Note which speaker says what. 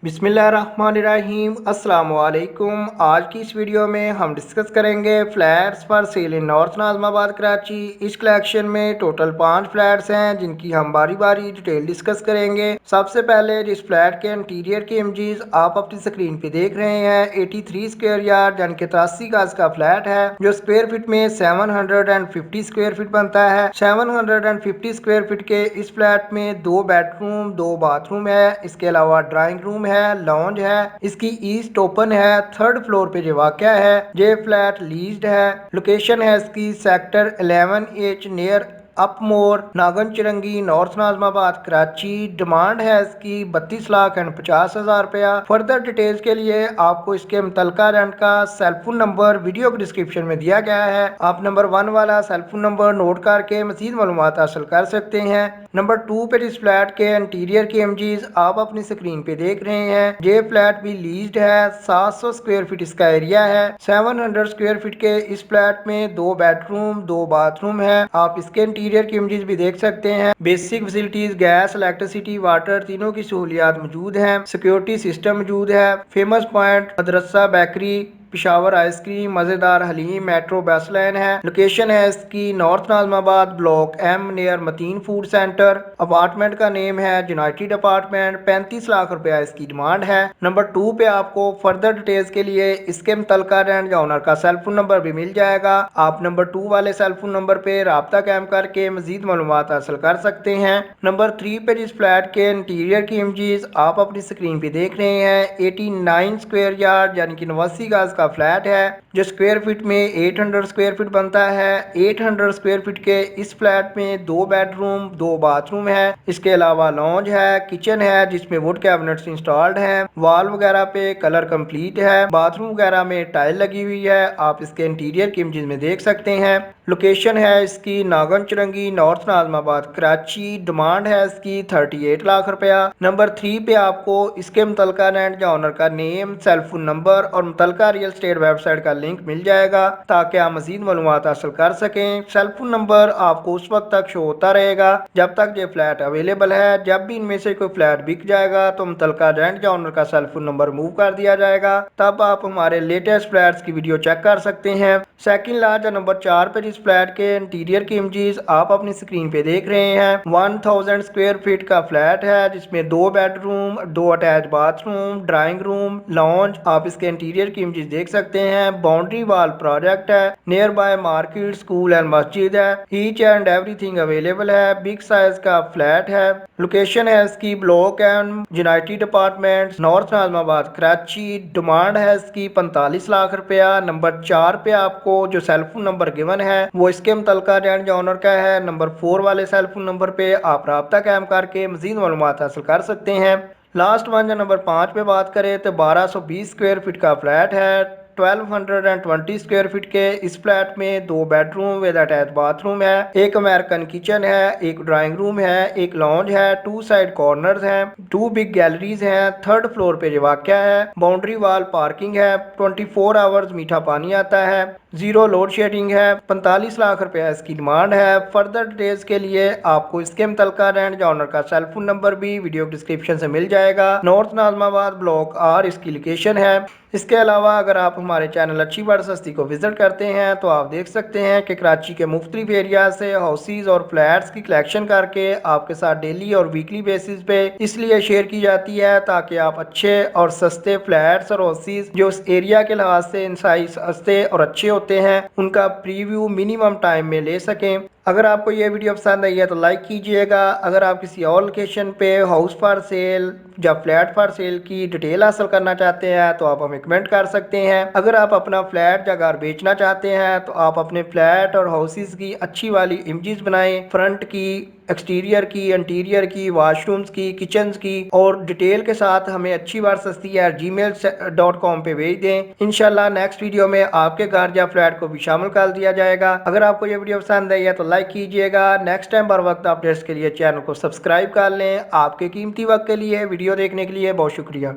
Speaker 1: बिस्मिल्लाहिर्रहमानिर्रहीम अस्सलाम वालेकुम। आज की इस वीडियो में हम डिस्कस करेंगे flats for sale in North Nazimabad Karachi. इस कलेक्शन में टोटल 5 फ्लैट्स हैं जिनकी हम बारी बारी डिटेल डिस्कस करेंगे। सबसे पहले जिस फ्लैट के इंटीरियर की इमेजेस आप अपनी स्क्रीन पे देख रहे हैं 83 स्क्वायर यार्ड यानी कि 83 गज का फ्लैट है जो स्क्वायर फीट में 750 स्क्वायर फीट बनता है। 750 स्क्वायर फीट के इस फ्लैट में 2 बेडरूम 2 बाथरूम है। इसके अलावा ड्राइंग रूम है, लॉन्ज है, इसकी ईस्ट ओपन है, थर्ड फ्लोर पे जो वाक़या है ये फ्लैट लीज्ड है। लोकेशन है इसकी sector 11H near Upmore Nagan Chowrangi North Nazimabad Karachi. Demand है इसकी 32,50,000 रुपया। फर्दर डिटेल्स के लिए आपको इसके मुतलका रेंट का सेलफोन नंबर वीडियो के डिस्क्रिप्शन में दिया गया है। आप नंबर 1 वाला सेलफोन नंबर नोट करके मजीद मालूमात हासिल कर सकते हैं। नंबर 2 पे इस फ्लैट के इंटीरियर की इमेजेस आप अपनी स्क्रीन पे देख रहे हैं। ये फ्लैट भी लीज्ड है। 700 स्क्वायर फीट इसका एरिया है। 700 स्क्वायर फीट के इस फ्लैट में 2 बेडरूम 2 बाथरूम है। आप इसके इंटीरियर की इमेजेस भी देख सकते हैं। Basic facilities gas electricity water तीनों की सहूलियात मौजूद हैं। सिक्योरिटी सिस्टम मौजूद है। फेमस पॉइंट मदरसा बेकरी पिशावर आइसक्रीम मज़ेदार हलीम मेट्रो बस लाइन है। लोकेशन है इसकी North Nazimabad block M near Mateen food centre. Apartment का नेम है यूनाइटेड अपार्टमेंट। 35 लाख रुपया इसकी डिमांड है। नंबर 2 पे आपको फर्दर डिटेल्स के लिए इसके मुतलका रेंट या ओनर का सेलफोन नंबर भी मिल जाएगा। आप नंबर 2 वाले सेलफोन नंबर पे राब्ता कायम करके मजीद मालूमात हासिल कर सकते हैं। नंबर 3 पे जिस फ्लैट के इंटीरियर की इमेजेस आप अपनी स्क्रीन पे देख रहे हैं 89 स्क्वायर यार्ड यानी कि 89 गज का फ्लैट है जो स्क्वायर फीट में 800 स्क्वायर फीट बनता है। 800 स्क्वायर फीट के इस फ्लैट में 2 बेडरूम 2 बाथरूम है। इसके अलावा लॉन्ज है, किचन है जिसमें वुड कैबिनेट्स इंस्टॉल्ड हैं। वॉल वगैरह पे कलर कंप्लीट है। बाथरूम वगैरह में टाइल लगी हुई है। आप इसके इंटीरियर की इमेजेस में देख सकते हैं। लोकेशन है इसकी नागन चिरंगी नॉर्थ नाज़माबाद कराची। डिमांड है इसकी 38 लाख रुपया। नंबर 3 पे आपको इसके मुतलका रेंट या ओनर का नेम सेलफोन नंबर और मुतलका रियल स्टेट वेबसाइट का लिंक मिल जाएगा ताकि आप मजीद मालूमात हासिल कर सकें। सेलफोन नंबर आपको उस वक्त तक शो होता रहेगा जब तक ये फ्लैट अवेलेबल है। जब भी इनमें से कोई फ्लैट बिक जाएगा तो मुतलका रेंट या ओनर का सेलफोन नंबर मूव कर दिया जाएगा। तब आप हमारे लेटेस्ट फ्लैट्स की वीडियो चेक कर सकते हैं। सेकंड लार्ज नंबर 4 पे इस फ्लैट के इंटीरियर की इमेजेस आप अपनी स्क्रीन पे देख रहे हैं। 1000 स्क्वायर फीट का फ्लैट है जिसमें 2 bedroom 2 attach bathroom drawing room lounge आप इसके इंटीरियर की इमेजेस देख सकते हैं। बाउंड्री वॉल प्रोजेक्ट है। Near by market school and मस्जिद है। ईच एंड एवरीथिंग अवेलेबल है। बिग साइज का फ्लैट है। लोकेशन है इसकी block and United apartment North Nazimabad Karachi. Demand है इसकी 45 लाख रुपया। नंबर 4 पे आपको जो सेलफोन नंबर गिवन है वो इसके मुतलका रेंट या ओनर का है। नंबर 4 वाले सेलफोन नंबर पे आप राब्ता कायम करके मजीद मालूमात हासिल कर सकते हैं। लास्ट वन जो नंबर 5 पे बात करें तो 1220 स्क्वायर फीट का फ्लैट है। 1220 स्क्वायर फीट के इस फ्लैट में 2 बेडरूम विद अटैच बाथरूम है। एक अमेरिकन किचन है, एक ड्राइंग रूम है, एक लॉन्ज है, 2 साइड कॉर्नर्स हैं, 2 बिग गैलरीज हैं। थर्ड फ्लोर पे जो वाक़या है बाउंड्री वॉल पार्किंग है। 24 आवर्स मीठा पानी आता है। 0 लोड शेडिंग है। 45 लाख रुपया इसकी डिमांड है। फर्दर डिटेल्स के लिए आपको इसके मुतलका रेंट या ओनर का सेलफोन नंबर भी वीडियो डिस्क्रिप्शन से मिल जाएगा। नॉर्थ नाज़माबाद ब्लॉक R इसकी लोकेशन है। इसके अलावा अगर आप हमारे चैनल अच्छी बड़ सस्ती को विजिट करते हैं तो आप देख सकते हैं कि कराची के मुख्तलिफ एरिया से हाउसेज और फ्लैट्स की कलेक्शन करके आपके साथ डेली और वीकली बेसिस पे इसलिए शेयर की जाती है ताकि आप अच्छे और सस्ते फ्लैट्स और हाउसेज जो उस एरिया के लिहाज से इंतहाई सस्ते और अच्छे होते हैं उनका प्रीव्यू मिनिमम टाइम में ले सकें। अगर आपको ये वीडियो पसंद आई है तो लाइक कीजिएगा। अगर आप किसी और लोकेशन पे हाउस फॉर सेल या फ्लैट फॉर सेल की डिटेल हासिल करना चाहते हैं तो आप हमें कमेंट कर सकते हैं। अगर आप अपना फ्लैट या घर बेचना चाहते हैं तो आप अपने फ्लैट और हाउसेज की अच्छी वाली इमेजेस बनाएं, फ्रंट की एक्सटीरियर की इंटीरियर की वाशरूम्स की किचन्स की और डिटेल के साथ हमें अच्छी बार सस्ती gmail.com पे भेज दें। इंशाल्लाह नेक्स्ट वीडियो में आपके घर या फ्लैट को भी शामिल कर दिया जाएगा। अगर आपको ये वीडियो पसंद आई है तो लाइक कीजिएगा। नेक्स्ट टाइम बर वक्त अपडेट्स के लिए चैनल को सब्सक्राइब कर लें। आपके कीमती वक्त के लिए वीडियो देखने के लिए बहुत शुक्रिया।